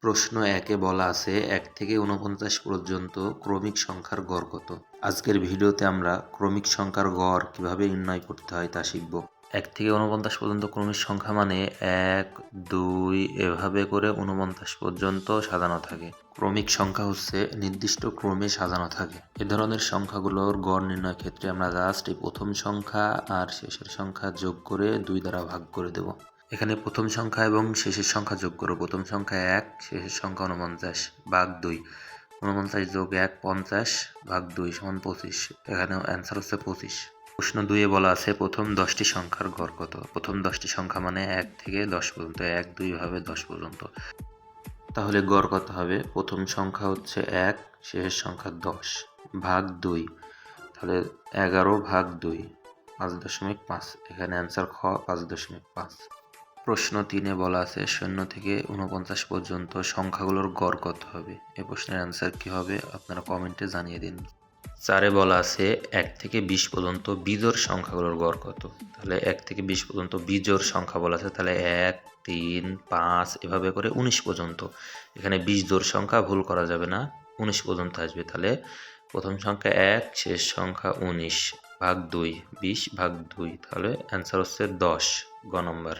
প্রশ্ন ১-এ বলা আছে ১ থেকে ৪৯ পর্যন্ত ক্রমিক সংখ্যার গড় কত? আজকের ভিডিওতে আমরা ক্রমিক সংখ্যার গড় কিভাবে নির্ণয় করতে হয় তা শিখব। ১ থেকে ৪৯ পর্যন্ত ক্রমিক সংখ্যা মানে ১, ২ এভাবে করে ৪৯ পর্যন্ত সাজানো থাকে। ক্রমিক সংখ্যা হচ্ছে নির্দিষ্ট ক্রমে সাজানো থাকে। এ ধরনের সংখ্যাগুলোর গড় নির্ণয়ের ক্ষেত্রে আমরা জাস্ট এই প্রথম সংখ্যা আর শেষের সংখ্যা যোগ করে ২ দ্বারা ভাগ করে দেব। এখানে প্রথম সংখ্যা এবং শেষের সংখ্যা যোগ করো। প্রথম সংখ্যা ১, শেষের সংখ্যা ৪৯ ভাগ 2। ৪৯ যোগ ১ ৫০ ভাগ 2 সমান ২৫। এখানে অ্যান্সার হচ্ছে ২৫। প্রশ্ন ২-এ বলা আছে প্রথম ১০টি সংখ্যার গড় কত? প্রথম ১০টি সংখ্যা মানে ১ থেকে ১০ পর্যন্ত, ১, ২ ভাবে ১০ পর্যন্ত। তাহলে গড় কত হবে? প্রথম সংখ্যা হচ্ছে ১, শেষের সংখ্যা ১০ ভাগ ২। তাহলে ১১ ভাগ ২ ৫.৫। এখানে অ্যান্সার খ ৫.৫। প্রশ্ন ৩-এ বলা আছে ০ থেকে ৪৯ পর্যন্ত সংখ্যাগুলোর গড় কত হবে? এই প্রশ্নের অ্যান্সার কি হবে আপনারা কমেন্টে জানিয়ে দিন। ৪-এ বলা আছে ১ থেকে ২০ পর্যন্ত বিজোড় সংখ্যাগুলোর গড় কত? তাহলে ১ থেকে ২০ পর্যন্ত বিজোড় সংখ্যা বলা আছে, তাহলে ১, ৩, ৫ এভাবে করে ১৯ পর্যন্ত। এখানে বিজোড় সংখ্যা ভুল করা যাবে না, ১৯ পর্যন্ত আসবে। তাহলে প্রথম সংখ্যা ১, শেষ সংখ্যা ১৯ ভাগ ২, ২০ ভাগ ২। তাহলে অ্যান্সার হচ্ছে ১০, গ নম্বর।